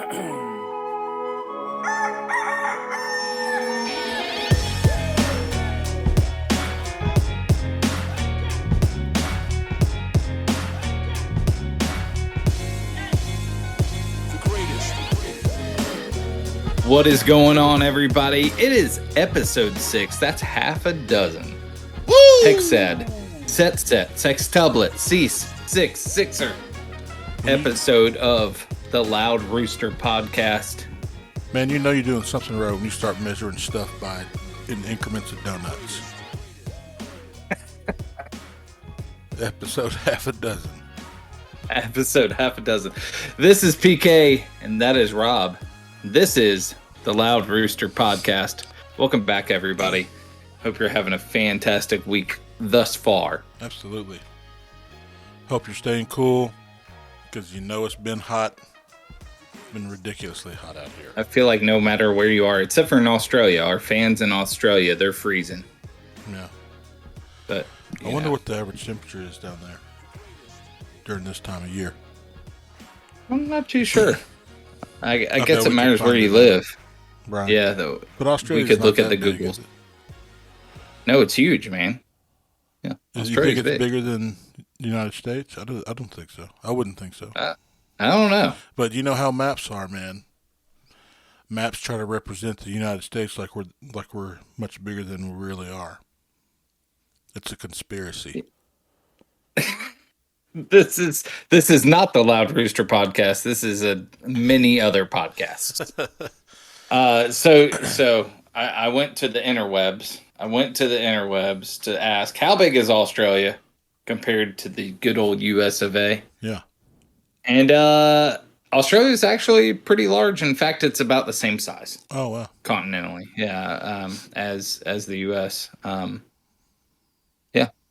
What is going on, everybody? It is episode 6. That's half a dozen. Woo! Pick said, set, sextublet, cease, sixer. Episode of the Loud Rooster podcast. Man, you know you're doing something right when you start measuring stuff in increments of donuts. Episode half a dozen. Episode half a dozen. This is PK, and that is Rob. This is the Loud Rooster podcast. Welcome back, everybody. Hope you're having a fantastic week thus far. Absolutely. Hope you're staying cool, because you know it's been hot. It's been ridiculously hot out here. I feel like no matter where you are, except for in Australia, our fans in Australia, they're freezing. Yeah. But I wonder what the average temperature is down there during this time of year. I'm not too sure. I guess it matters where you live. Right. Yeah, though. But Australia, we could look at the Googles. No, it's huge, man. Yeah, do you think it's bigger than the United States? I don't think so. I wouldn't think so. I don't know. But you know how maps are, man. Maps try to represent the United States like we're much bigger than we really are. It's a conspiracy. This is not the Loud Rooster podcast. This is a many other podcasts. So I went to the interwebs. To ask how big is Australia compared to the good old US of A. Yeah. And Australia is actually pretty large. In fact, it's about the same size. Oh wow. Continentally, yeah. As the US.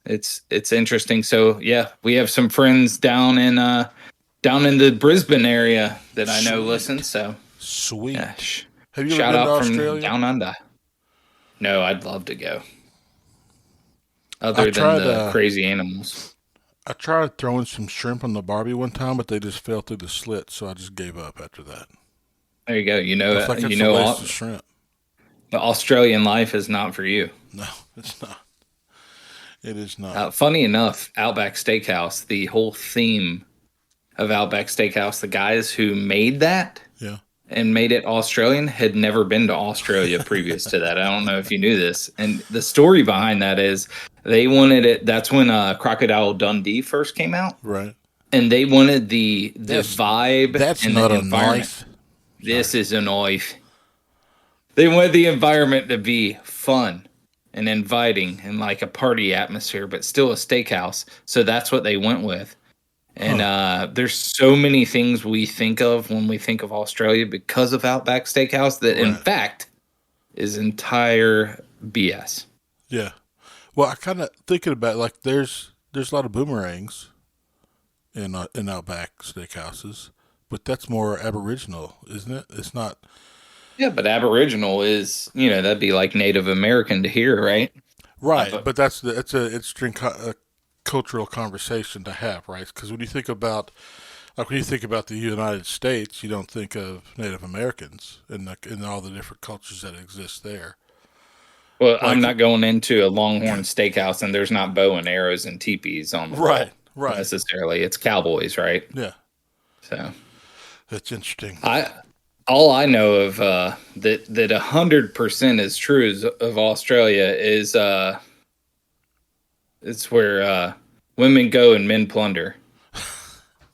It's interesting. So yeah, we have some friends down in the Brisbane area that I know listen. So sweet. Yeah, have you shout ever been out to from Australia? down under. No, I'd love to go. Other than the crazy animals. I tried throwing some shrimp on the Barbie one time, but they just fell through the slit, so I just gave up after that. There you go. You know that. Like You know a waste of shrimp. The Australian life is not for you. No, it's not. It is not. Funny enough, Outback Steakhouse, the whole theme of Outback Steakhouse, the guys who made that and made it Australian had never been to Australia previous to that. I don't know if you knew this. And the story behind that is they wanted it. That's when Crocodile Dundee first came out. Right. And they wanted the vibe. That's and not the a knife. This is a knife. They wanted the environment to be fun and inviting and like a party atmosphere, but still a steakhouse. So that's what they went with. And there's so many things we think of when we think of Australia because of Outback Steakhouse that in fact is entire BS. Yeah. Well, I kind of thinking about like there's a lot of boomerangs in Outback Steakhouses, but that's more Aboriginal, isn't it? It's not. Yeah, but Aboriginal is, that'd be like Native American to here, right? Right, but it's a cultural conversation to have, right? Because when you think about the United States, you don't think of Native Americans and all the different cultures that exist there. Well, I'm not going into a Longhorn Steakhouse and there's not bow and arrows and teepees on the wall, right necessarily. It's cowboys, right? Yeah. So that's interesting. All I know of that 100% is true of Australia is it's where women go and men plunder.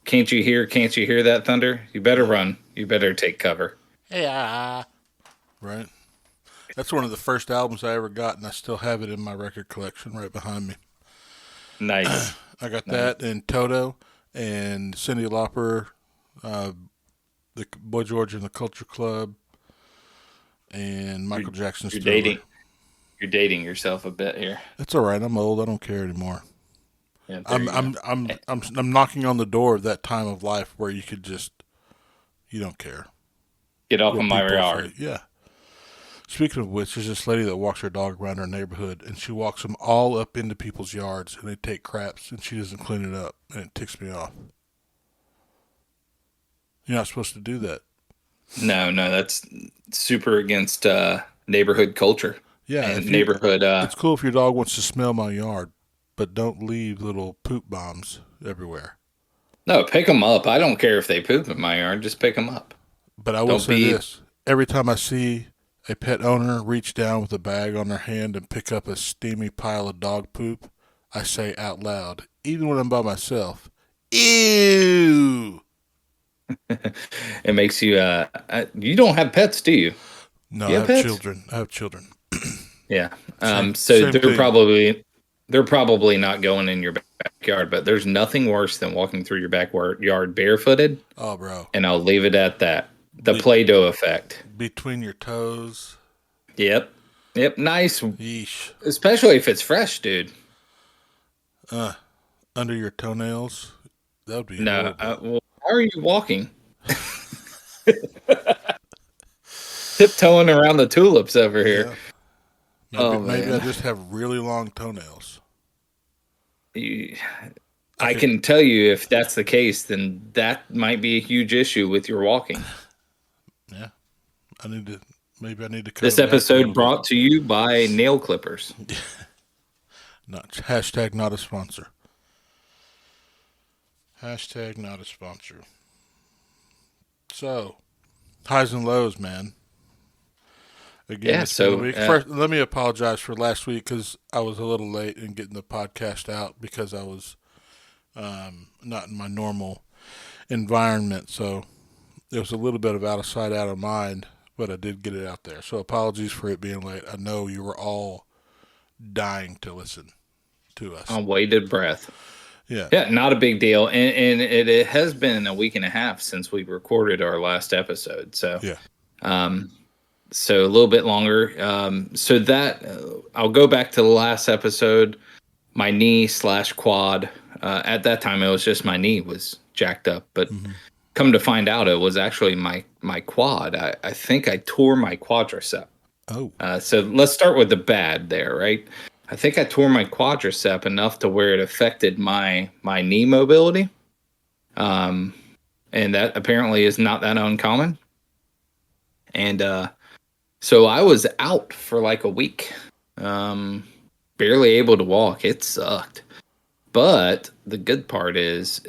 Can't you hear that thunder? You better run. You better take cover. Yeah. Right. That's one of the first albums I ever got, and I still have it in my record collection right behind me. Nice. I got that and Toto and Cyndi Lauper, the Boy George and the Culture Club, and Michael Jackson's Thriller. You're dating yourself a bit here. That's all right. I'm old. I don't care anymore. Yeah, I'm knocking on the door of that time of life where you could just, you don't care. Get off of my yard. Yeah. Speaking of which, there's this lady that walks her dog around her neighborhood, and she walks them all up into people's yards, and they take craps, and she doesn't clean it up, and it ticks me off. You're not supposed to do that. No, that's super against neighborhood culture Yeah, and if you, neighborhood. it's cool if your dog wants to smell my yard, but don't leave little poop bombs everywhere. No, pick them up. I don't care if they poop in my yard. Just pick them up. But I will Don't say be. this: every time I see a pet owner reach down with a bag on their hand and pick up a steamy pile of dog poop, I say out loud, even when I'm by myself, "Ew." It makes you. You don't have pets, do you? No, Do you I have have pets? children. I have children. Yeah. Same, So same they're thing. probably not going in your backyard, but there's nothing worse than walking through your backyard barefooted, Oh, bro, and I'll leave it at that. The Be- Play-Doh effect. between your toes, Yep. Yep. Nice. yeesh, Especially if it's fresh, dude. uh, under your toenails, that would be No. horrible. Well, how are you walking? Tiptoeing around the tulips over here. Yeah, maybe Oh maybe I man. just have really long toenails. You, I I could, can tell you if that's the case, then that might be a huge issue with your walking. yeah, I need to. Maybe I need to cut This them back a episode little bit. brought to you by nail clippers. Not hashtag not a sponsor. Hashtag not a sponsor. So highs and lows, man. Again, Yeah, it's been a so week. First, let me apologize for last week because I was a little late in getting the podcast out because I was not in my normal environment. So it was a little bit of out of sight, out of mind, but I did get it out there. So apologies for it being late. I know you were all dying to listen to us. on weighted breath. Yeah. Yeah, not a big deal. And it has been a week and a half since we recorded our last episode. Yeah. Um, so a little bit longer. So that I'll go back to the last episode. My knee slash quad. At that time, it was just my knee was jacked up, but Mm-hmm. come to find out, it was actually my quad. I think I tore my quadricep. Oh. So let's start with the bad there, right? I think I tore my quadricep enough to where it affected my knee mobility, um, and that apparently is not that uncommon. And so I was out for like a week, um, barely able to walk. It sucked, but the good part is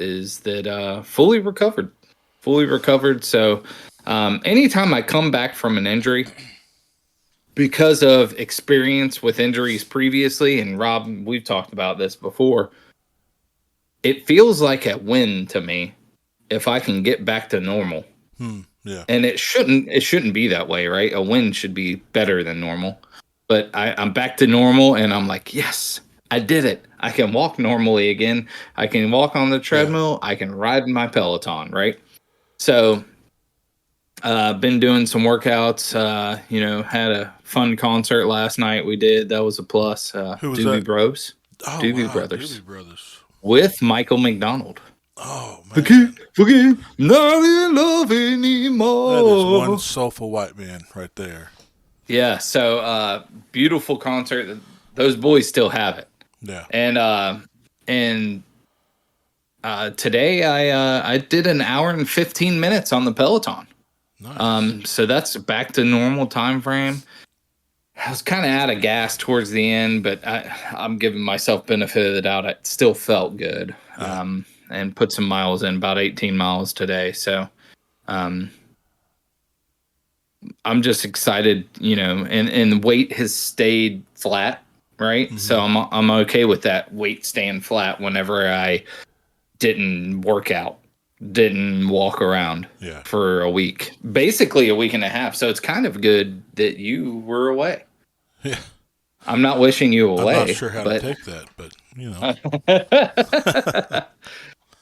that fully recovered. So anytime I come back from an injury, because of experience with injuries previously, and Rob, we've talked about this before, it feels like a win to me if I can get back to normal. Yeah. And it shouldn't be that way, right? A win should be better than normal. But I'm back to normal and I'm like, yes, I did it. I can walk normally again. I can walk on the Yeah. treadmill. I can ride my Peloton, right? So been doing some workouts. Had a fun concert last night. We did. That was a plus. Who was Doobie that? Bros, Oh Doobie wow, Brothers, Doobie Brothers. with Michael McDonald. Oh I can't man, forget, not in love that is one anymore. soulful white man right there. Yeah. So beautiful concert. Those boys still have it. Yeah. And today I did an hour and 15 minutes on the Peloton. Nice. So that's back to normal time frame. I was kind of out of gas towards the end, but I'm giving myself benefit of the doubt. It still felt good, Yeah. and put some miles in, about 18 miles today. So um, I'm just excited, and weight has stayed flat, right? Mm-hmm. So I'm okay with that weight staying flat whenever I didn't work out, didn't walk around Yeah. for a week, basically a week and a half. So it's kind of good that you were away. Yeah. I'm not wishing you I'm not away, sure how to but take that, but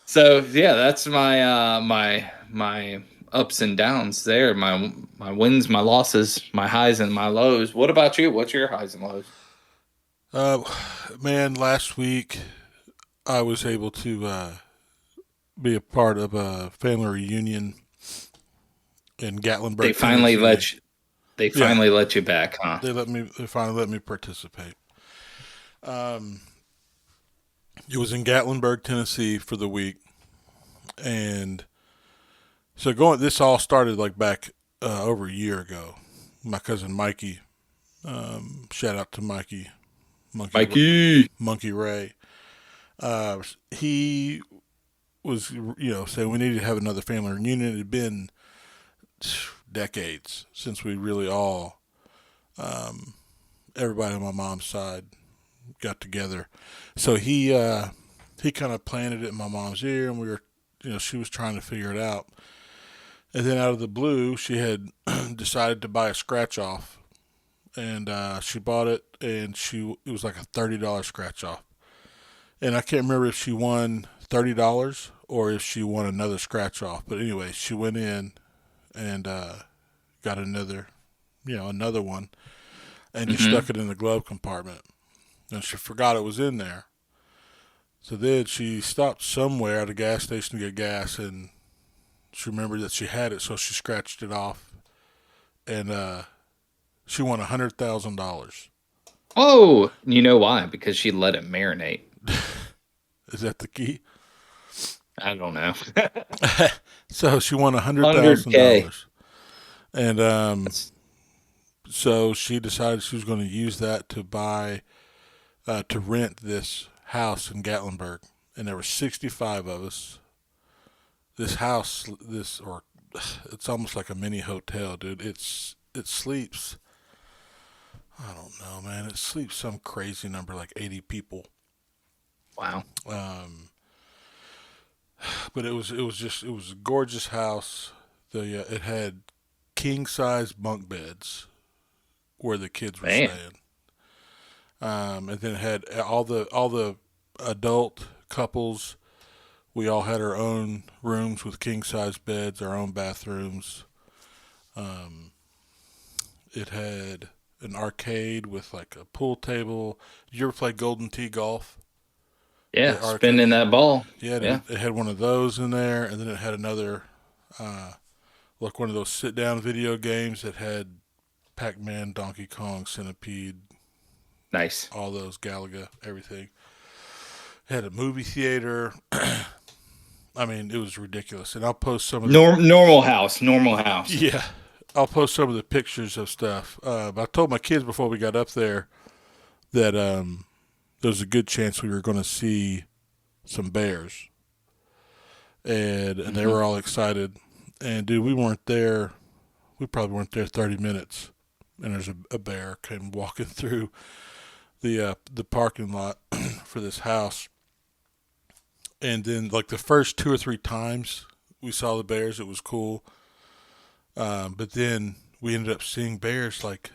so yeah, that's my ups and downs there. My wins, my losses, my highs and my lows. What about you? What's your highs and lows? uh, man, last week I was able to be a part of a family reunion in They Gatlinburg, finally Tennessee. let you. They Yeah, finally let you back, huh? they finally let me participate. Um, it was in Gatlinburg, Tennessee for the week, and so this all started like back over a year ago. My cousin Mikey, shout out to Mikey, Monkey Mikey. Monkey Ray. He was, saying we needed to have another family reunion. It had been decades since we really all, everybody on my mom's side got together. So he kind of planted it in my mom's ear, and we were, she was trying to figure it out. And then out of the blue, she had decided to buy a scratch off, and she bought it, and it was like a $30 scratch off. And I can't remember if she won $30 or if she won another scratch off. But anyway, she went in and got another one, and just stuck it in the glove compartment. And she forgot it was in there. So then she stopped somewhere at a gas station to get gas, and she remembered that she had it, so she scratched it off, and she won $100,000. Oh, you know why? Because she let it marinate. Is that the key? I don't know. So she won $100,000, and so she decided she was going to use that to buy, to rent this house in Gatlinburg, and there were 65 of us. This house, it's almost like a mini hotel, dude. It sleeps, I don't know, man. It sleeps some crazy number, like 80 people. Wow. But it was a gorgeous house. It had king size bunk beds where the kids were staying. And then it had all the adult couples. We all had our own rooms with king size beds, our own bathrooms. It had an arcade with like a pool table. Did you ever play Golden Tee golf? Yeah, spinning that ball. Yeah, it had one of those in there, and then it had another, like one of those sit-down video games that had Pac-Man, Donkey Kong, Centipede. Nice. All those, Galaga, everything. It had a movie theater. I mean, it was ridiculous. And I'll post some of the... Normal house. Yeah. I'll post some of the pictures of stuff. I told my kids before we got up there that there was a good chance we were going to see some bears. And they were all excited. And, dude, we weren't there. We probably weren't there 30 minutes. And there's a bear came walking through the parking lot for this house. And then, like, the first 2 or 3 times we saw the bears, it was cool. But then we ended up seeing bears, like,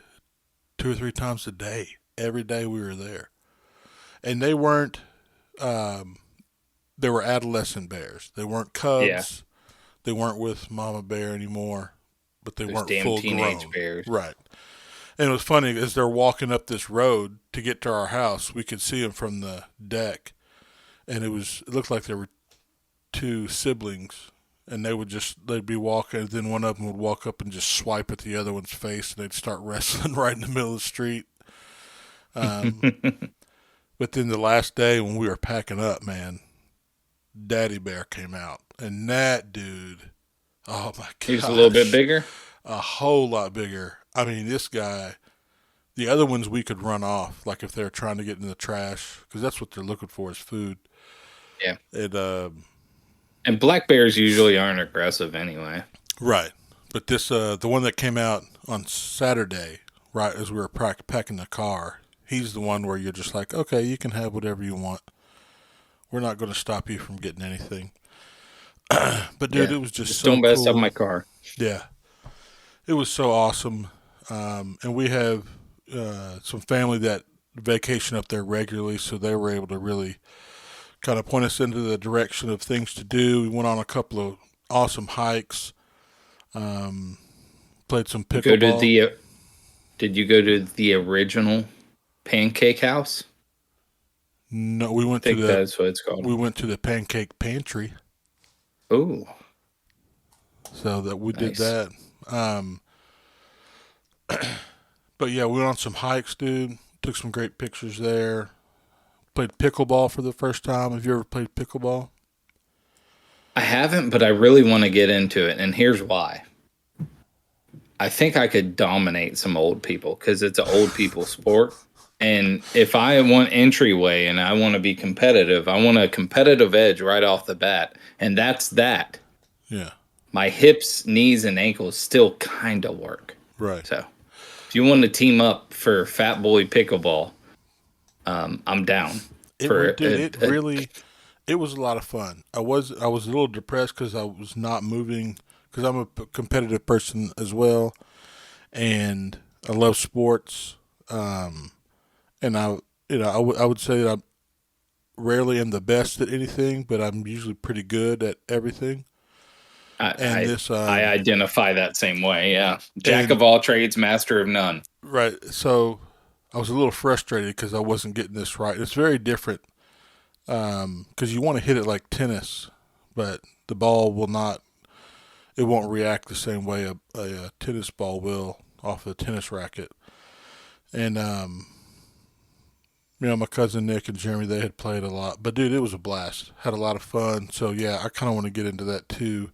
2 or 3 times a day. Every day we were there. And they weren't, they were adolescent bears. They weren't cubs. Yeah. They weren't with mama bear anymore. But they weren't full grown. Bears. Right. And it was funny, as they're walking up this road to get to our house, we could see them from the deck. And it looked like there were 2 siblings, and they'd be walking, and then one of them would walk up and just swipe at the other one's face, and they'd start wrestling right in the middle of the street. But then the last day when we were packing up, man, Daddy Bear came out, and that dude, oh my god, he was a little bit bigger, a whole lot bigger. I mean, this guy. The other ones we could run off, like if they're trying to get in the trash, because that's what they're looking for is food. Yeah. And black bears usually aren't aggressive anyway. Right. But this, the one that came out on Saturday, right as we were packing the car, he's the one where you're just like, okay, you can have whatever you want. We're not going to stop you from getting anything. But dude, it was just so don't mess cool. up my car. Yeah. It was so awesome. And we have some family that vacation up there regularly, so they were able to really kind of point us into the direction of things to do. We went on a couple of awesome hikes, played some pickleball. Did you go to the original pancake house? No, we went that's what it's called. We went to the pancake pantry. Oh. So that we did that. But yeah, we went on some hikes, dude. Took some great pictures there. Played pickleball for the first time. Have you ever played pickleball? I haven't, but I really want to get into it, and here's why. I think I could dominate some old people because it's an old people sport. And if I want entryway and I want to be competitive, I want a competitive edge right off the bat. And that's that. Yeah. My hips, knees, and ankles still kind of work. Right. So if you want to team up for Fat Boy Pickleball, I'm down for It was a lot of fun. I was a little depressed because I was not moving because I'm a competitive person as well, and I love sports. And I would say that I rarely am the best at anything, but I'm usually pretty good at everything. And this, I identify that same way. Yeah, jack and of all trades, master of none. right, so I was a little frustrated because I wasn't getting this right. It's very different because you want to hit it like tennis, but the ball will not. It won't react the same way a tennis ball will off a tennis racket. And my cousin Nick and Jeremy, they had played a lot. But dude, it was a blast. Had a lot of fun. So yeah, I kind of want to get into that too.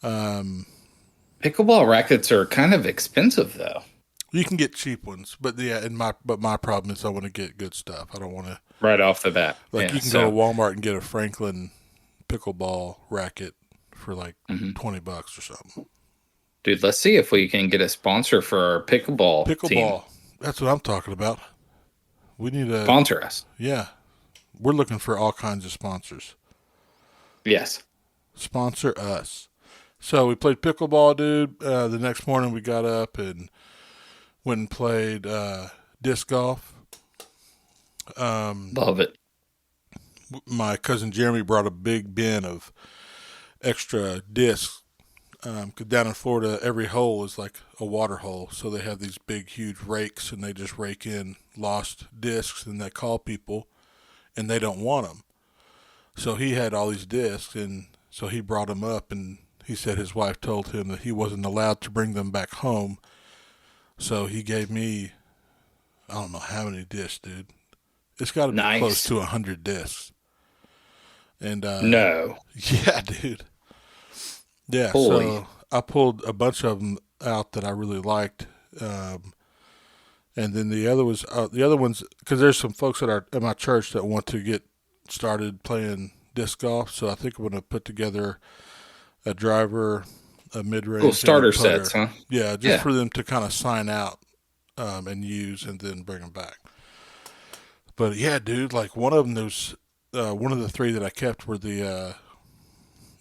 Pickleball rackets are kind of expensive, though. You can get cheap ones, but yeah, my problem is I want to get good stuff. I don't want to Right off the bat. like you can go to Walmart and get a Franklin pickleball racket for like $20 or something. Dude, let's see if we can get a sponsor for our pickleball team. That's what I'm talking about. We need a Sponsor us. Yeah, we're looking for all kinds of sponsors. Yes. Sponsor us. So we played pickleball, dude. The next morning we got up and went and played disc golf. Love it. My cousin Jeremy brought a big bin of extra discs. Cause down in Florida, every hole is like a water hole. So they have these big, huge rakes, and they just rake in lost discs, and they call people, and they don't want them. So he had all these discs, and so he brought them up, and he said his wife told him that he wasn't allowed to bring them back home. So he gave me, I don't know how many discs, dude. It's got to be close to 100 discs. And no. Yeah, dude. Yeah, Holy. so I pulled a bunch of them out that I really liked, and then the other ones, because there's some folks at my church that want to get started playing disc golf. So I think I'm going to put together a driver, a mid-range, cool starter sets, huh? Yeah, just for them to kind of sign out and use, and then bring them back. But yeah, dude, like one of them, there's one of the three that I kept were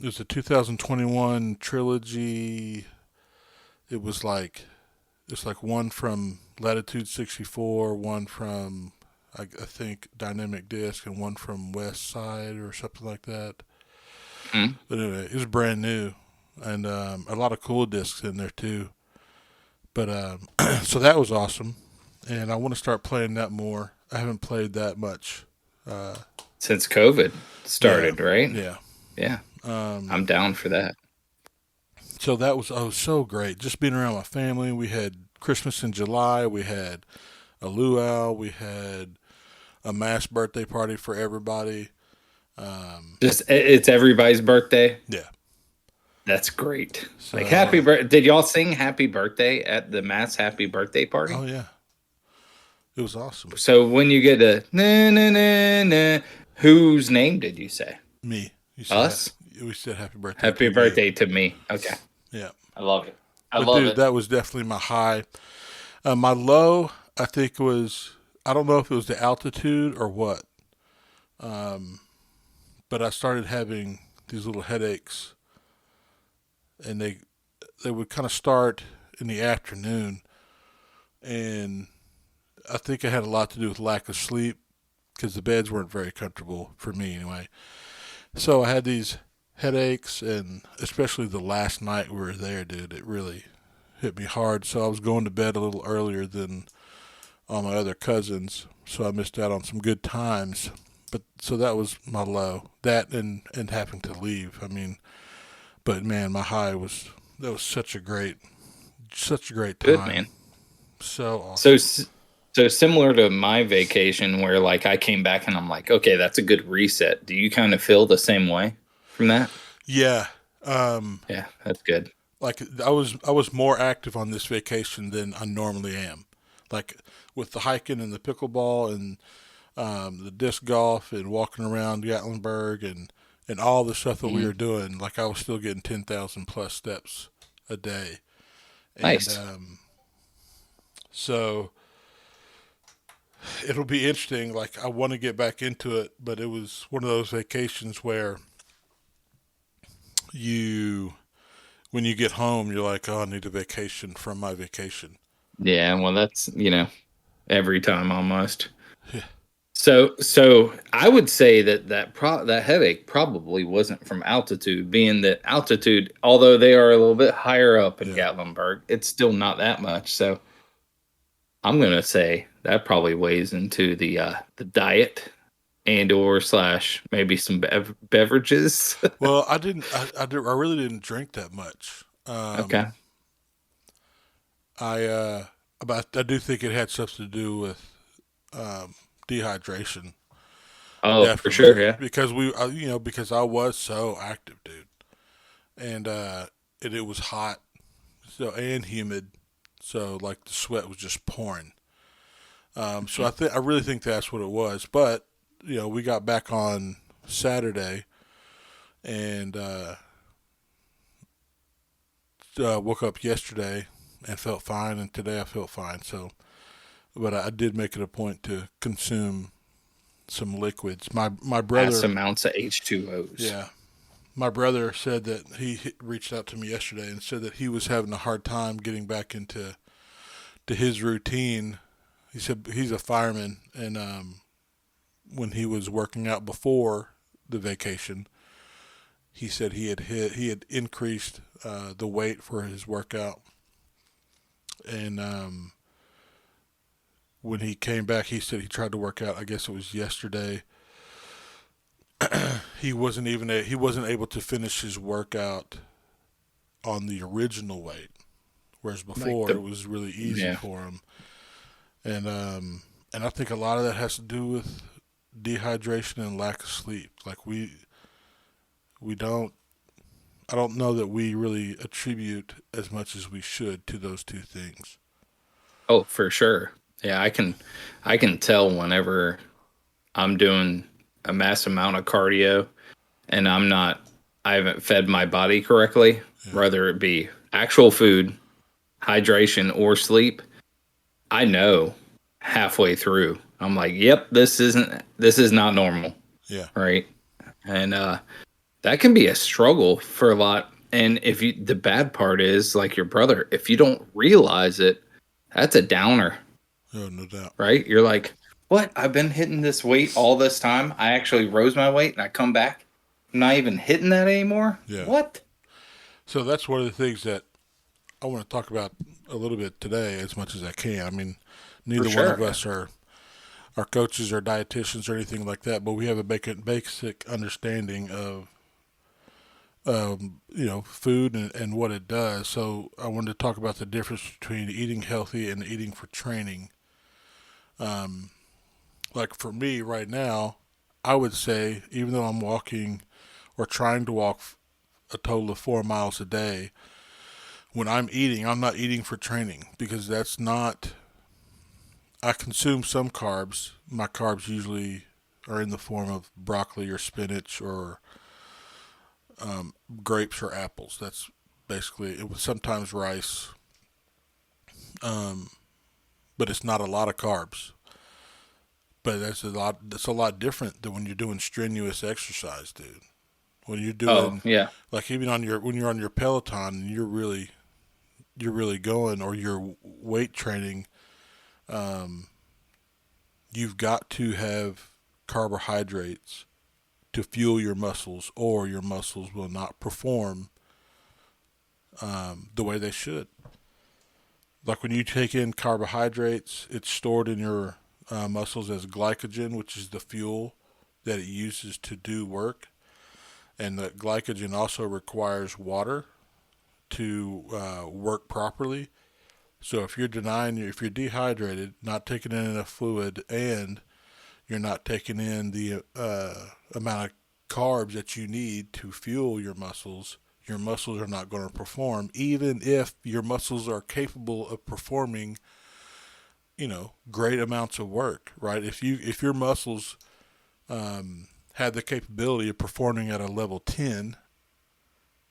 it was a 2021 trilogy. It's like one from Latitude 64, one from I think Dynamic Disc, and one from West Side or something like that. But anyway, it was brand new, and a lot of cool discs in there too. But so that was awesome, and I want to start playing that more. I haven't played that much since COVID started, right? Yeah. Yeah. I'm down for that. So that was so great. Just being around my family. We had Christmas in July. We had a luau. We had a mass birthday party for everybody. It's everybody's birthday. Yeah. That's great. So, like happy birthday. Did y'all sing happy birthday at the mass happy birthday party? Oh yeah. It was awesome. So when you get a na na na na, whose name did you say? Me. Us? We said happy birthday. Happy birthday to me. Okay. Yeah. I love it. Dude, that was definitely my high. My low, I think, was, I don't know if it was the altitude or what, but I started having these little headaches, and they would kind of start in the afternoon, and I think it had a lot to do with lack of sleep because the beds weren't very comfortable for me anyway. So I had these headaches, and especially the last night we were there, dude, it really hit me hard. So I was going to bed a little earlier than all my other cousins, so I missed out on some good times. But so that was my low. That and having to leave. I mean, but man, my high was such a great time. Good, man. So awesome. So similar to my vacation where like I came back and I'm like, okay, that's a good reset. Do you kind of feel the same way from that? Yeah. Yeah, that's good. like I was more active on this vacation than I normally am. Like with the hiking and the pickleball and the disc golf and walking around Gatlinburg and all the stuff that we Hmm. were doing. Like I was still getting 10,000 plus steps a day, and Nice. so it'll be interesting. Like I want to get back into it, but it was one of those vacations where you when you get home, you're like, oh, I need a vacation from my vacation. Yeah, well, that's, every time almost. Yeah, So I would say that headache probably wasn't from altitude, being that altitude, although they are a little bit higher up in yeah. Gatlinburg, it's still not that much. So I'm gonna say that probably weighs into the diet and or slash maybe some beverages. Well, I didn't. I really didn't drink that much. Okay. I but I do think it had something to do with um, dehydration. Oh, for Definitely, sure. Yeah. because because I was so active, dude, and it was hot, so and humid, so like the sweat was just pouring. So I really think that's what it was. But we got back on Saturday and woke up yesterday and felt fine, and today I felt fine. So, but I did make it a point to consume some liquids. My Mass brother, amounts of H2Os. yeah, my brother said that he reached out to me yesterday and said that he was having a hard time getting back into his routine. He said he's a fireman, and when he was working out before the vacation, he said he had increased the weight for his workout, and when he came back, he said he tried to work out. I guess it was yesterday. He wasn't able to finish his workout on the original weight, whereas Like before it was really easy yeah, for him. And I think a lot of that has to do with dehydration and lack of sleep. Like we don't I don't know that we really attribute as much as we should to those two things. oh, for sure. Yeah, I can tell whenever I'm doing a mass amount of cardio and I haven't fed my body correctly, Yeah, whether it be actual food, hydration, or sleep. I know halfway through. I'm like, "Yep, this is not normal." yeah, Right? And that can be a struggle for a lot. And if you the bad part is like your brother, if you don't realize it, that's a downer, oh, no doubt. right? You're like, "What? I've been hitting this weight all this time. I actually rose my weight and I come back. I'm not even hitting that anymore. Yeah. What?" So that's one of the things that I want to talk about a little bit today, as much as I can. I mean, For neither one of sure. Yeah. us are coaches or dietitians or anything like that, but we have a basic understanding of food and what it does. So I wanted to talk about the difference between eating healthy and eating for training. Um, like for me right now, I would say even though I'm walking or trying to walk a total of 4 miles a day, when I'm eating, I'm not eating for training because that's not. I consume some carbs. My carbs usually are in the form of broccoli or spinach or grapes or apples. That's basically it. Was sometimes rice, um, but it's not a lot of carbs. But that's a lot. That's a lot different than when you're doing strenuous exercise, dude. When you're Oh, doing yeah. like even on your when you're on your Peloton and you're really going or you're weight training, um, you've got to have carbohydrates to fuel your muscles, or your muscles will not perform the way they should. Like when you take in carbohydrates, it's stored in your muscles as glycogen, which is the fuel that it uses to do work. And the glycogen also requires water to work properly. So if you're dehydrated, not taking in enough fluid, and you're not taking in the amount of carbs that you need to fuel your muscles, your muscles are not going to perform, even if your muscles are capable of performing, great amounts of work, right? If your muscles had the capability of performing at a level 10,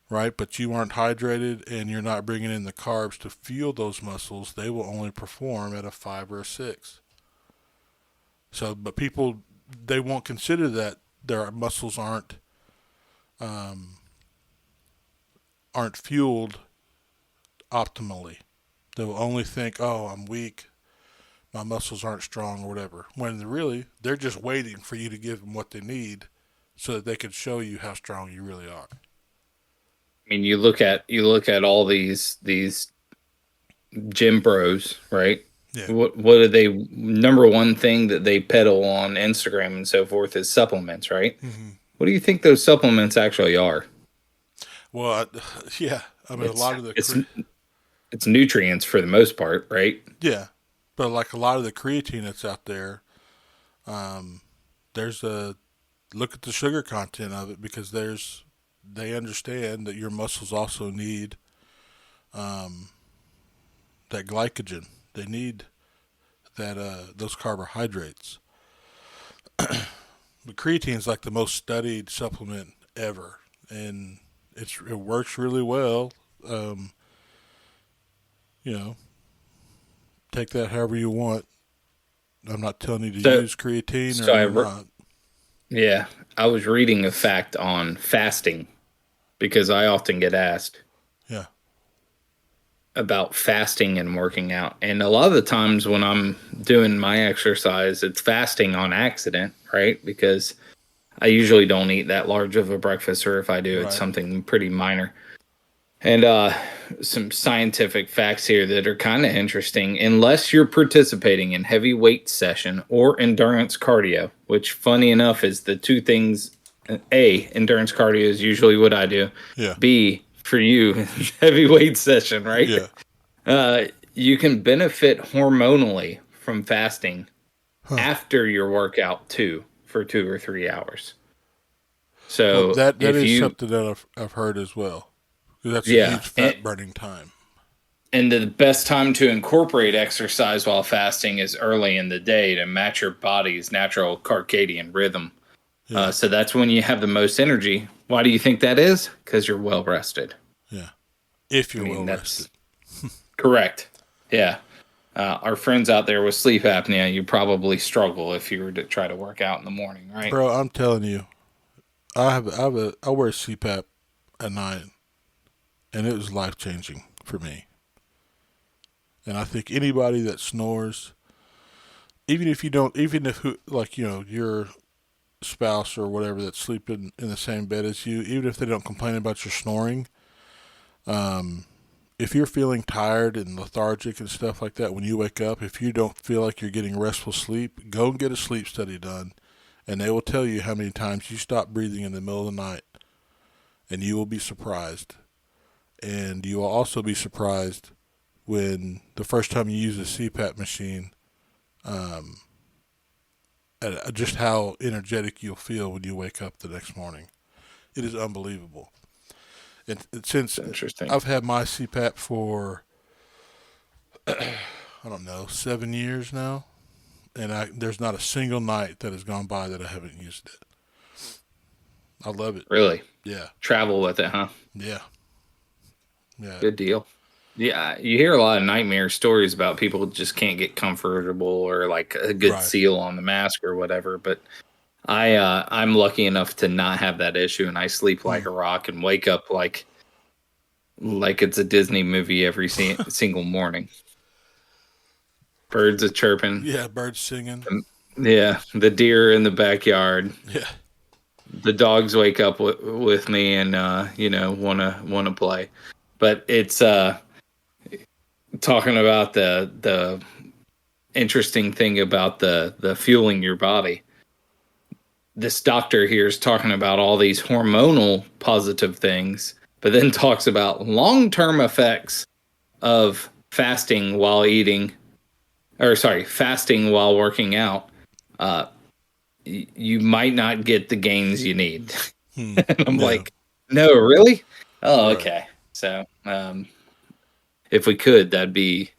right, but you aren't hydrated and you're not bringing in the carbs to fuel those muscles, they will only perform at a 5 or a 6. So, but people, they won't consider that their muscles um, aren't fueled optimally. They will only think, "Oh, I'm weak. My muscles aren't strong," or whatever. When really, they're just waiting for you to give them what they need, so that they can show you how strong you really are. I mean, you look at all these gym bros, right? Yeah. What are they? Number one thing that they peddle on Instagram and so forth is supplements, right? Mm-hmm. What do you think those supplements actually are? Well, yeah. I mean, a It's lot of the it's nutrients for the most part, right? yeah, but like a lot of the creatine that's out there, um, there's a look at the sugar content of it, because they understand that your muscles also need um, that glycogen. They need that those carbohydrates. But creatine is like the most studied supplement ever, and it works really well. Um, you know, take that however you want. I'm not telling you to So use creatine so or not. yeah, I was reading a fact on fasting because I often get asked Yeah, about fasting and working out. And a lot of the times when I'm doing my exercise, it's fasting on accident, right? Because I usually don't eat that large of a breakfast, or if I do, it's right. something pretty minor. And some scientific facts here that are kind of interesting. Unless you're participating in heavy weight session or endurance cardio, which, funny enough, is the two things. A, endurance cardio is usually what I do. Yeah, B, for you, heavy weight session, right? yeah. You can benefit hormonally from fasting Huh. after your workout too, for 2 or 3 hours. Well, So that if is you, something that I've heard as well. That's a yeah, huge fat burning time. and the best time to incorporate exercise while fasting is early in the day to match your body's natural circadian rhythm. Yeah, So that's when you have the most energy. Why do you think that is? Because you're well rested. yeah. If I you're well mean, rested. that's correct. Yeah. Our friends out there with sleep apnea, you probably struggle if you were to try to work out in the morning, right? Bro, I'm telling you, I wear CPAP at night, and it was life changing for me. And I think anybody that snores, even if your spouse or whatever that's sleeping in the same bed as you, even if they don't complain about your snoring, um, if you're feeling tired and lethargic and stuff like that when you wake up, if you don't feel like you're getting restful sleep, go and get a sleep study done, and they will tell you how many times you stop breathing in the middle of the night, and you will be surprised. And you will also be surprised when the first time you use a CPAP machine, um, at just how energetic you'll feel when you wake up the next morning. It is unbelievable. And since It's interesting. I've had my CPAP for I don't know 7 years now, and there's not a single night that has gone by that I haven't used it. I love it. Really? Yeah, Travel with it, huh? yeah, yeah. Good deal. Yeah, you hear a lot of nightmare stories about people who just can't get comfortable or like a good Right. seal on the mask or whatever. But I'm lucky enough to not have that issue, and I sleep like Hmm. a rock and wake up like it's a Disney movie every single morning. Birds are chirping. Yeah, birds singing. Yeah, the deer in the backyard. Yeah, The dogs wake up with me and wanna play. But it's talking about the interesting thing about the fueling your body. This doctor here is talking about all these hormonal positive things, but then talks about long-term effects of fasting while eating, or sorry, fasting while working out. Uh, you might not get the gains you need. hmm. And I'm Yeah, like, no, really? Oh, Right. okay. So, if we could, that'd be,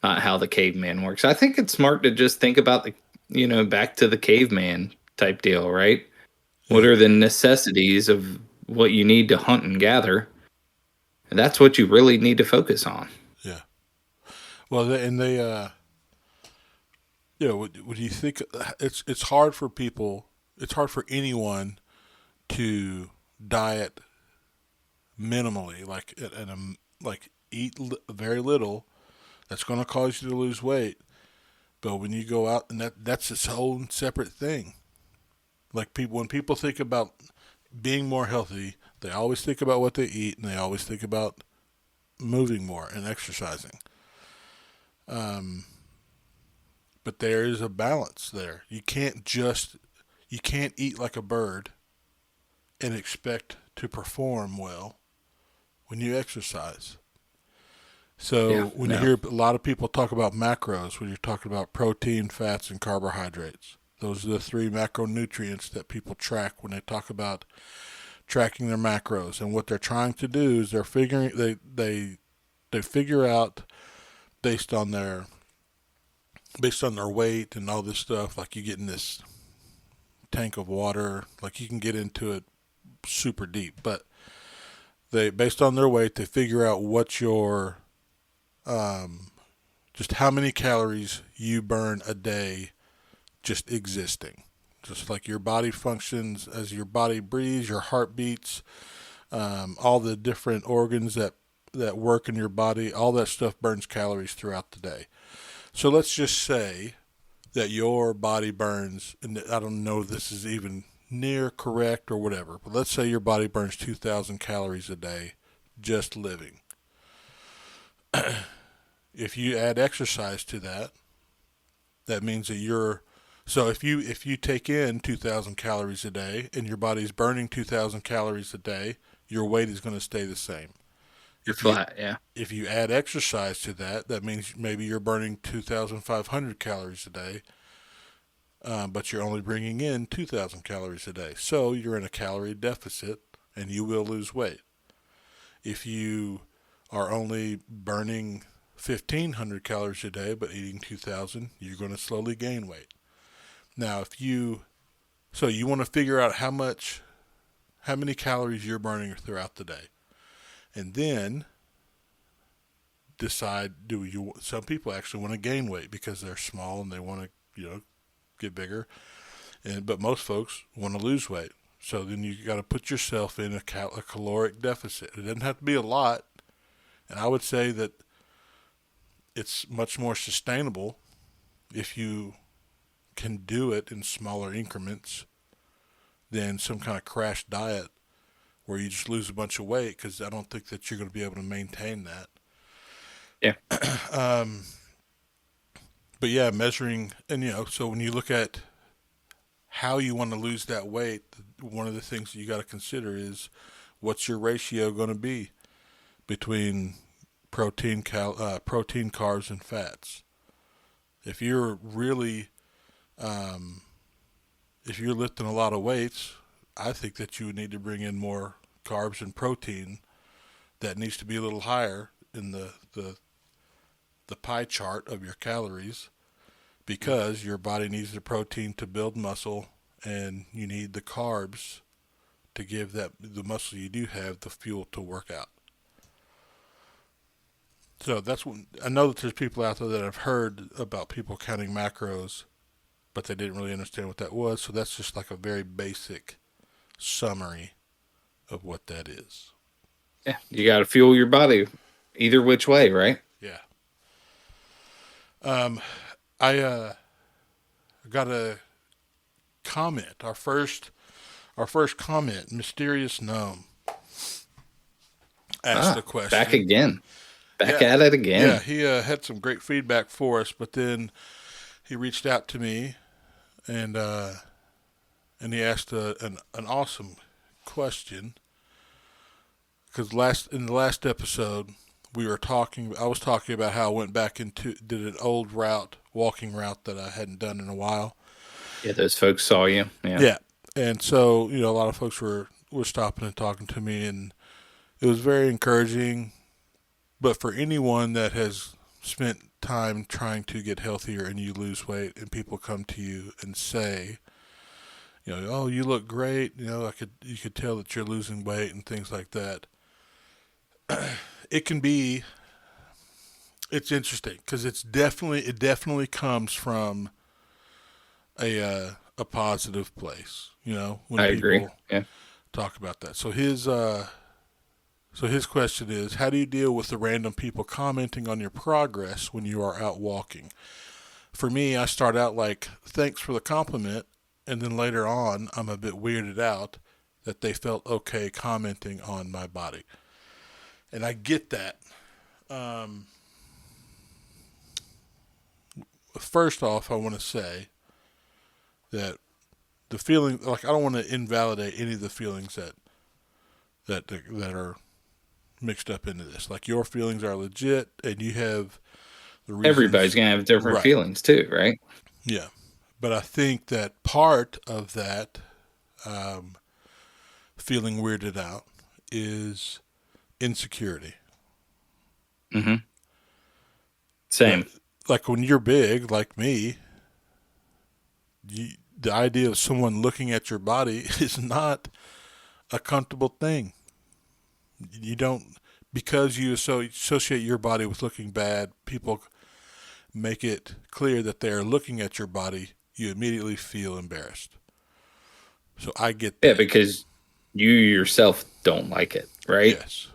not how the caveman works. I think it's smart to just think about back to the caveman type deal, right? What Yeah. are the necessities of what you need to hunt and gather? And that's what you really need to focus on. Yeah. Well, would you think it's hard for people? It's hard for anyone to diet minimally, like eat very little. That's going to cause you to lose weight. But when you go out, and that's its own separate thing. Like when people think about being more healthy, they always think about what they eat, and they always think about moving more and exercising. Um, but there is a balance there. You can't eat like a bird and expect to perform well when you exercise. Yeah, So when you no, hear a lot of people talk about macros, when you're talking about protein, fats, and carbohydrates, those are the three macronutrients that people track when they talk about tracking their macros. And what they're trying to do is they figure out based on their based on their weight and all this stuff. Like you get in this tank of water, like you can get into it super deep, but they based on their weight, they figure out what your um, just how many calories you burn a day just existing. Just like your body functions as your body breathes, your heart beats, all the different organs that work in your body, all that stuff burns calories throughout the day. So let's just say that your body burns, and I don't know if this is even near correct or whatever, but let's say your body burns 2,000 calories a day just living. If you add exercise to that, that means that you're so if you take in 2,000 calories a day and your body's burning 2,000 calories a day, your weight is going to stay the same. you're If you flat. Yeah, if you add exercise to that, that means maybe you're burning 2,500 calories a day, but you're only bringing in 2,000 calories a day. So you're in a calorie deficit and you will lose weight. If you are only burning 1,500 calories a day but eating 2,000, you're going to slowly gain weight. Now, so you want to figure out how many calories you're burning throughout the day, and then decide do you. Some people actually want to gain weight because they're small and they want to get bigger, but most folks want to lose weight. So then you got to put yourself in a caloric deficit. It doesn't have to be a lot, and I would say that it's much more sustainable if you can do it in smaller increments than some kind of crash diet where you just lose a bunch of weight, because I don't think that you're going to be able to maintain that. yeah, Um, but yeah, measuring, and so when you look at how you want to lose that weight, one of the things that you got to consider is what's your ratio going to be between protein, carbs, and fats. If you're really um, if you're lifting a lot of weights, I think that you would need to bring in more carbs and protein. That needs to be a little higher in the pie chart of your calories, because your body needs the protein to build muscle and you need the carbs to give that the muscle you do have the fuel to work out. So that's when I know that there's people out there that have heard about people counting macros, but they didn't really understand what that was. So that's just like a very basic summary of what that is. yeah. You got to fuel your body either which way, right? Yeah. Um, I got a comment. Our first comment. Mysterious gnome asked a Back question. again, back Yeah, at it yeah. again. He had some great feedback for us, but then he reached out to me and and he asked an awesome question, because last in the last episode we were talking. I was talking about how I went back into did an old walking route that I hadn't done in a while. Yeah, those folks saw you. Yeah, Yeah, and so a lot of folks were stopping and talking to me, and It was very encouraging. But for anyone that has spent time trying to get healthier and you lose weight, and people come to you and say, oh, you look great. You could tell that you're losing weight and things like that. It can be. It's interesting because it definitely comes from a positive place. When I agree. people Yeah. talk about that. So his question is, how do you deal with the random people commenting on your progress when you are out walking? For me, I start out like, thanks for the compliment, and then later on, I'm a bit weirded out that they felt okay commenting on my body. And I get that. Um, First off, I want to say that the feeling, like, I don't want to invalidate any of the feelings that are mixed up into this. Like, your feelings are legit, and you have the Everybody's reasons. gonna have different Right. feelings too, right? Yeah. But I think that part of that um, feeling weirded out is insecurity. Mm-hmm. That, Same. like, when you're big, like me, the idea of someone looking at your body is not a comfortable thing. You don't, because you associate your body with looking bad, people make it clear that they are looking at your body, you immediately feel embarrassed. So I get Yeah, that. because you yourself don't like it, right? Yes.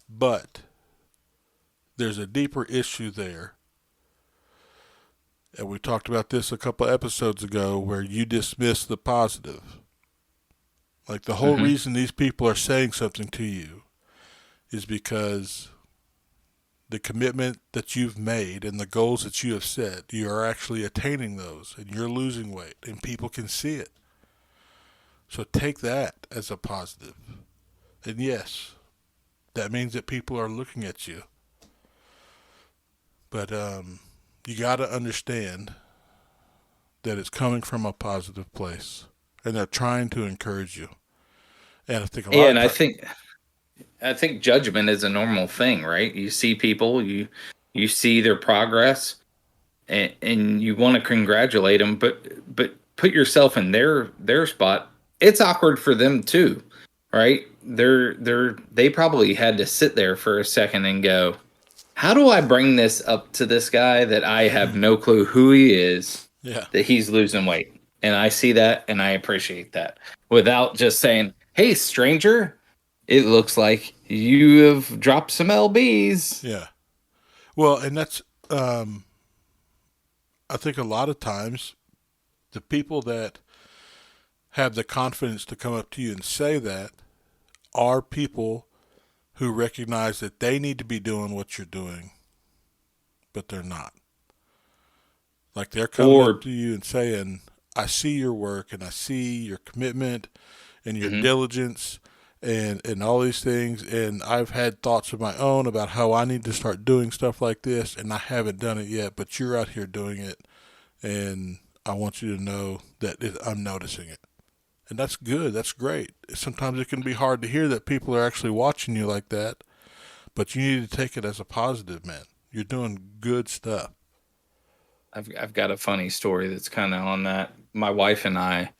But there's a deeper issue there. And we talked about this a couple episodes ago where you dismiss the positive. Like, the whole Mm-hmm. reason these people are saying something to you is because the commitment that you've made and the goals that you have set, you are actually attaining those and you're losing weight and people can see it. So take that as a positive. And yes, that means that people are looking at you. But you got to understand that it's coming from a positive place and they're trying to encourage you. And I think a Yeah, lot of and times, I think judgment is a normal thing, right? You see people, you see their progress, and you want to congratulate them, but put yourself in their spot. It's awkward for them too, right? They probably had to sit there for a second and go, how do I bring this up to this guy that I have no clue who he is, yeah, that he's losing weight? And I see that and I appreciate that without just saying, hey, stranger, it looks like you have dropped some LBs. yeah. Well, and that's, um, I think a lot of times the people that have the confidence to come up to you and say that are people who recognize that they need to be doing what you're doing, but they're not. Like, they're coming up Or, to you and saying, I see your work and I see your commitment and your mhm. diligence and all these things. And I've had thoughts of my own about how I need to start doing stuff like this, and I haven't done it yet, but you're out here doing it. And I want you to know that I'm noticing it. And that's good. That's great. Sometimes it can be hard to hear that people are actually watching you like that, but you need to take it as a positive, man. You're doing good stuff. I've got a funny story that's kind of on that. My wife and I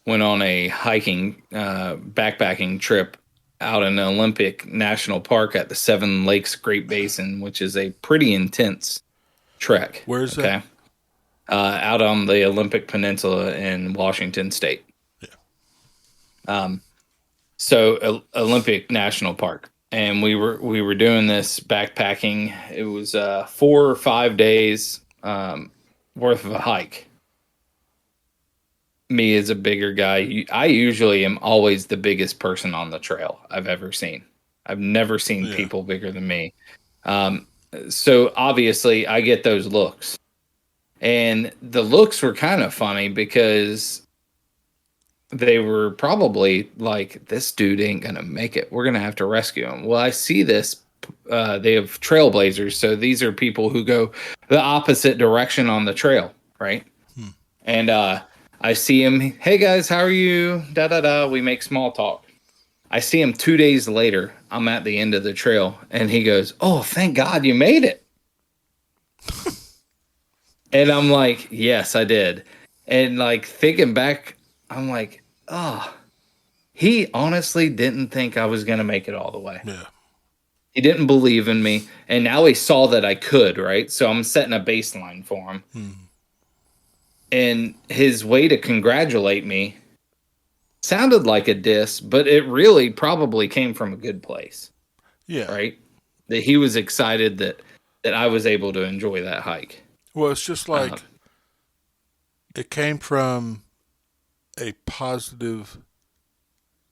went on a hiking, backpacking trip out in the Olympic National Park at the Seven Lakes Great Basin, which is a pretty intense trek. Where's that? Okay. Out on the Olympic Peninsula in Washington State. Yeah. So Olympic National Park, and we were doing this backpacking. It was 4 or 5 days worth of a hike. Me as a bigger guy, I usually am always the biggest person on the trail I've ever seen. I've never seen Yeah. people bigger than me. Um, so obviously, I get those looks, and the looks were kind of funny because they were probably like, this dude ain't gonna make it, we're gonna have to rescue him. Well, I see this, they have trailblazers, so these are people who go the opposite direction on the trail, right? Hmm. And I see him, hey guys, how are you, da da da, we make small talk. I see him 2 days later. I'm at the end of the trail, and he goes, "Oh, thank God you made it." And I'm like, "Yes, I did." And like thinking back, I'm like, "Oh, he honestly didn't think I was going to make it all the way. Yeah. He didn't believe in me, and now he saw that I could, right? So I'm setting a baseline for him." And his way to congratulate me sounded like a diss, but it really probably came from a good place, Yeah. right? That he was excited that I was able to enjoy that hike. Well, it's just Um, like it came from a positive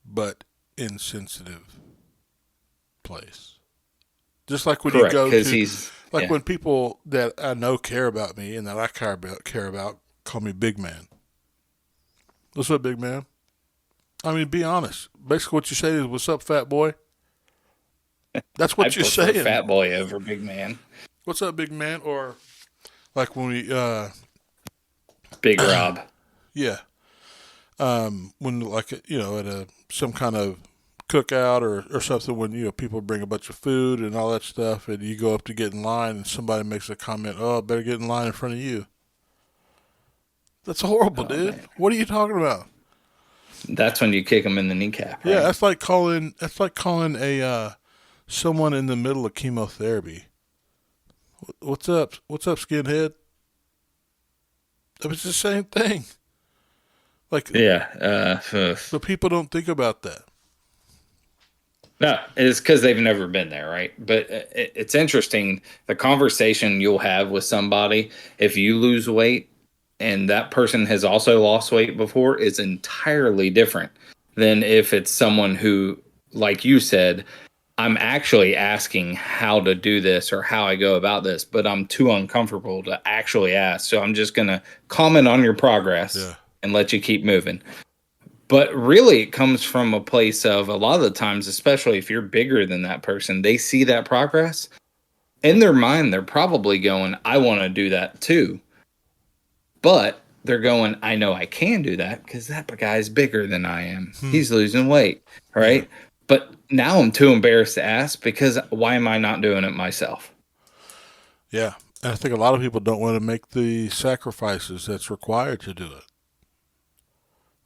but insensitive place. Just like when you Correct, go because to, he's like yeah. when people that I know care about me and that I care about call me big man. What's up, big man? I mean, be honest. Basically, what you say is, "What's up, fat boy?" That's I what you're prefer saying. Fat Boy over Big Man. What's up, big man? Or like when we, Big Rob. yeah, when like at a some kind of cookout or something, when people bring a bunch of food and all that stuff, and you go up to get in line, and somebody makes a comment, "Oh, I better get in line in front of you." That's horrible, Oh dude. man, What are you talking about? that's when you kick him in the kneecap, Yeah, right? that's like calling a someone in the middle of chemotherapy. What's up? What's up, skinhead? It was the same thing. Like, Yeah. but people don't think about that. No, it's because they've never been there, right? But it's interesting the conversation you'll have with somebody if you lose weight and that person has also lost weight before is entirely different than if it's someone who, like you said, I'm actually asking how to do this or how I go about this, but I'm too uncomfortable to actually ask. So I'm just going to comment on your progress Yeah, and let you keep moving. But really, it comes from a place of a lot of the times, especially if you're bigger than that person, they see that progress in their mind. They're probably going, I want to do that too. But they're going, I know I can do that because that guy's bigger than I am. He's losing weight. yeah, Right. But now I'm too embarrassed to ask because why am I not doing it myself? yeah. And I think a lot of people don't want to make the sacrifices that's required to do it.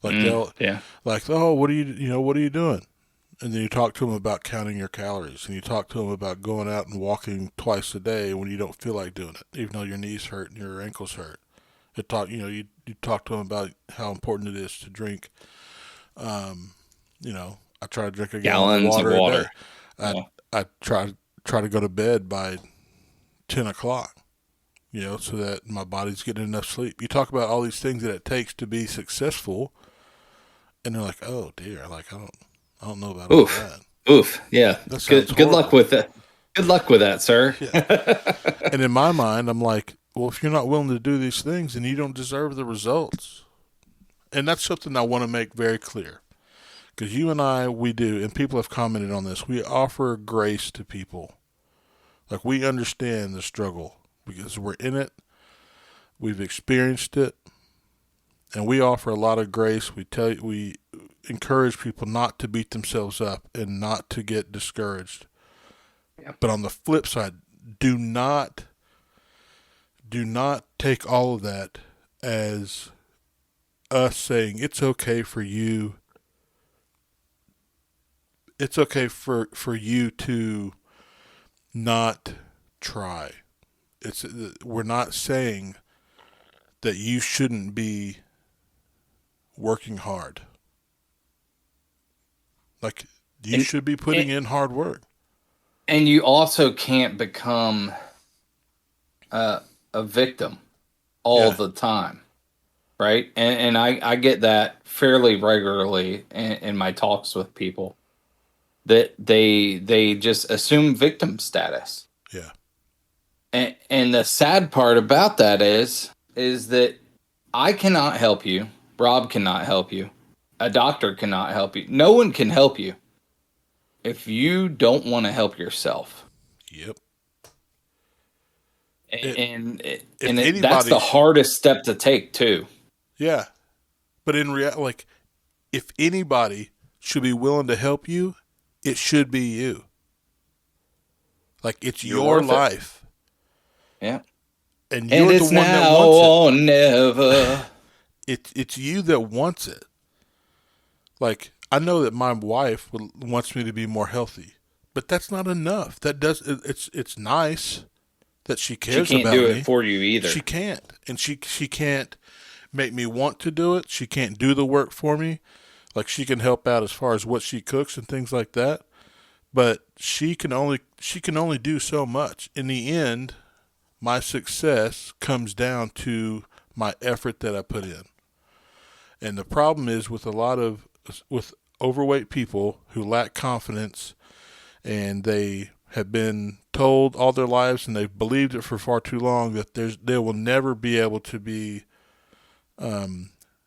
Like they'll, Yeah. like, "Oh, what are you doing?" And then you talk to them about counting your calories, and you talk to them about going out and walking twice a day when you don't feel like doing it, even though your knees hurt and your ankles hurt. You talk to them about how important it is to drink. Um, I try to drink a gallon of Gallons of water a day. water. I Yeah. I try to go to bed by 10 o'clock. So that my body's getting enough sleep. You talk about all these things that it takes to be successful, and they're like, "Oh dear, like I don't know about all Oof. that. Oof. Yeah. That sounds Good luck horrible." with that. Good luck with that, sir. Yeah. And in my mind, I'm like, well, if you're not willing to do these things, then you don't deserve the results. And that's something I want to make very clear. Because you and I, we do, and people have commented on this, we offer grace to people. Like, we understand the struggle because we're in it, we've experienced it, and we offer a lot of grace. We encourage people not to beat themselves up and not to get discouraged. Yeah. But on the flip side, do not take all of that as us saying it's okay for you to not try. We're not saying that you shouldn't be working hard. Like, you And, should be putting and in hard work. and you also can't become a victim all Yeah. the time, right? And I get that fairly regularly in my talks with people that they just assume victim status. Yeah. And the sad part about that is that I cannot help you. Rob cannot help you. A doctor cannot help you. No one can help you if you don't want to help yourself. Yep. It, And if that's anybody the hardest step to take too. yeah. But in reality, like, if anybody should be willing to help you, it should be you. Like, it's your life. Yeah. And you're the one that wants it. Or never. It's you that wants it. Like, I know that my wife wants me to be more healthy, but that's not enough. It's nice that she cares about me. She can't do it for you either. She can't. And she can't make me want to do it. She can't do the work for me. Like, she can help out as far as what she cooks and things like that. But she can only do so much. In the end, my success comes down to my effort that I put in. And the problem is with overweight people who lack confidence, and they have been told all their lives, and they've believed it for far too long, that they will never be able to be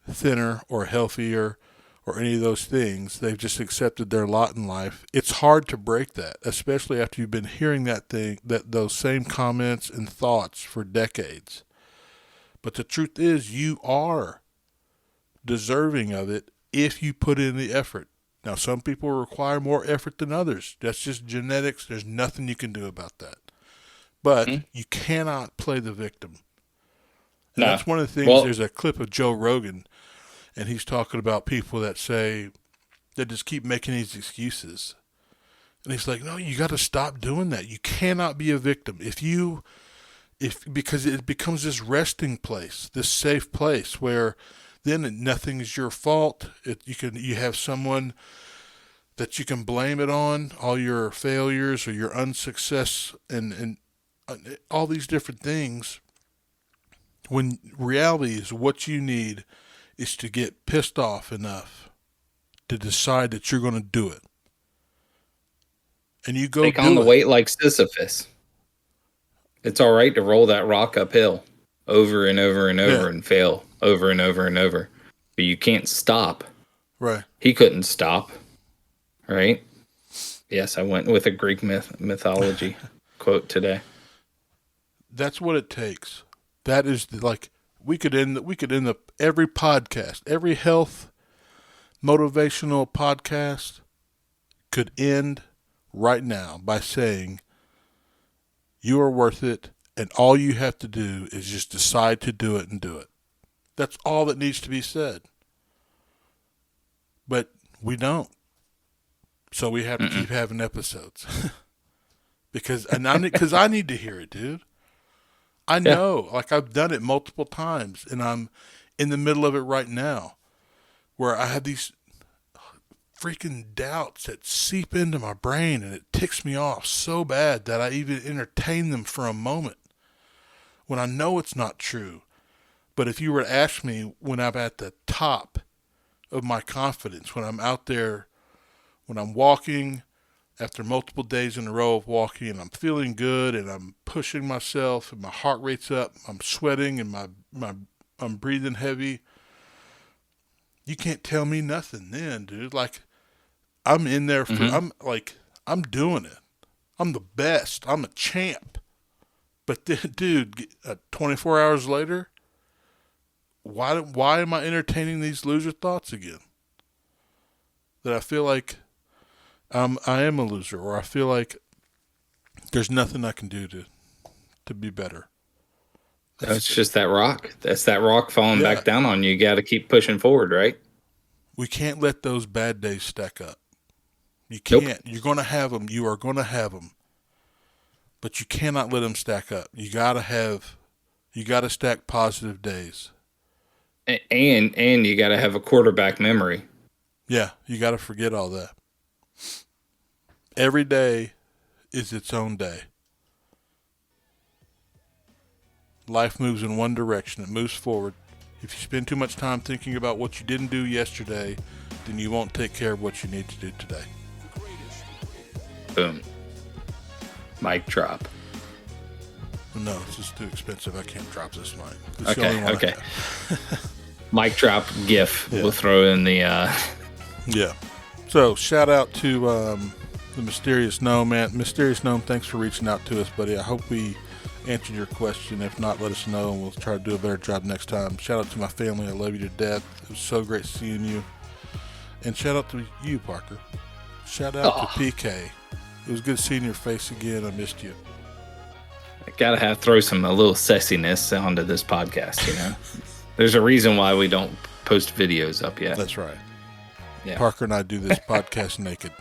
thinner or healthier or any of those things. They've just accepted their lot in life. It's hard to break that, especially after you've been hearing those same comments and thoughts for decades. But the truth is, you are deserving of it if you put in the effort. Now, some people require more effort than others. That's just genetics. There's nothing you can do about that. But you cannot play the victim. And that's one of the things. Well, there's a clip of Joe Rogan, and he's talking about people that just keep making these excuses. And he's like, no, you got to stop doing that. You cannot be a victim. Because it becomes this resting place, this safe place where then nothing is your fault. You have someone that you can blame it on, all your failures or your unsuccess and all these different things. When reality is, what you need is to get pissed off enough to decide that you're going to do it. And you go take on the weight like Sisyphus. It's all right to roll that rock uphill over and over and over and fail over and over and over. But you can't stop. Right. He couldn't stop. Right? Yes, I went with a Greek mythology quote today. That's what it takes. That is we could end every podcast, every health motivational podcast could end right now by saying you are worth it, and all you have to do is just decide to do it and do it. That's all that needs to be said. But we don't. So we have to keep having episodes. because I need to hear it, dude. I know, I've done it multiple times, and I'm in the middle of it right now, where I have these freaking doubts that seep into my brain, and it ticks me off so bad that I even entertain them for a moment when I know it's not true. But if you were to ask me when I'm at the top of my confidence, when I'm out there, when I'm walking after multiple days in a row of walking, and I'm feeling good, and I'm pushing myself, and my heart rate's up, I'm sweating, and I'm breathing heavy, you can't tell me nothing then, dude. I'm in there I'm doing it. I'm the best. I'm a champ. But then, dude, 24 hours later, why am I entertaining these loser thoughts again? That I feel like I am a loser, or I feel like there's nothing I can do to be better. That's just that rock. That's that rock falling back down on you. You got to keep pushing forward, right? We can't let those bad days stack up. You can't. Nope. You're going to have them. You are going to have them. But you cannot let them stack up. You got to stack positive days. And you got to have a quarterback memory. Yeah, you got to forget all that. Every day is its own day. Life moves in one direction. It moves forward. If you spend too much time thinking about what you didn't do yesterday, then you won't take care of what you need to do today. Boom. Mic drop. No, it's just too expensive. I can't drop this mic. Okay. Mic drop GIF. Yeah. We'll throw in the... Yeah. So, shout out to the Mysterious Gnome, man. Mysterious Gnome, thanks for reaching out to us, buddy. I hope we answered your question. If not, let us know, and we'll try to do a better job next time. Shout out to my family. I love you to death. It was so great seeing you. And shout out to you, Parker. Shout out to PK. It was good seeing your face again. I missed you. I gotta throw a little sexiness onto this podcast, you know? There's a reason why we don't post videos up yet. That's right. Yeah. Parker and I do this podcast naked.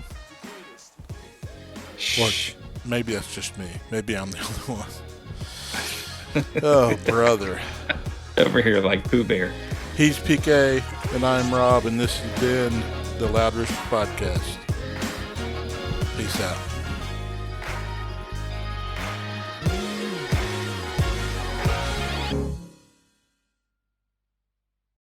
Or maybe that's just me. Maybe I'm the only one. Oh, brother. Over here like Pooh Bear. He's PK, and I'm Rob, and this has been the Loud Rooster Podcast. Peace out.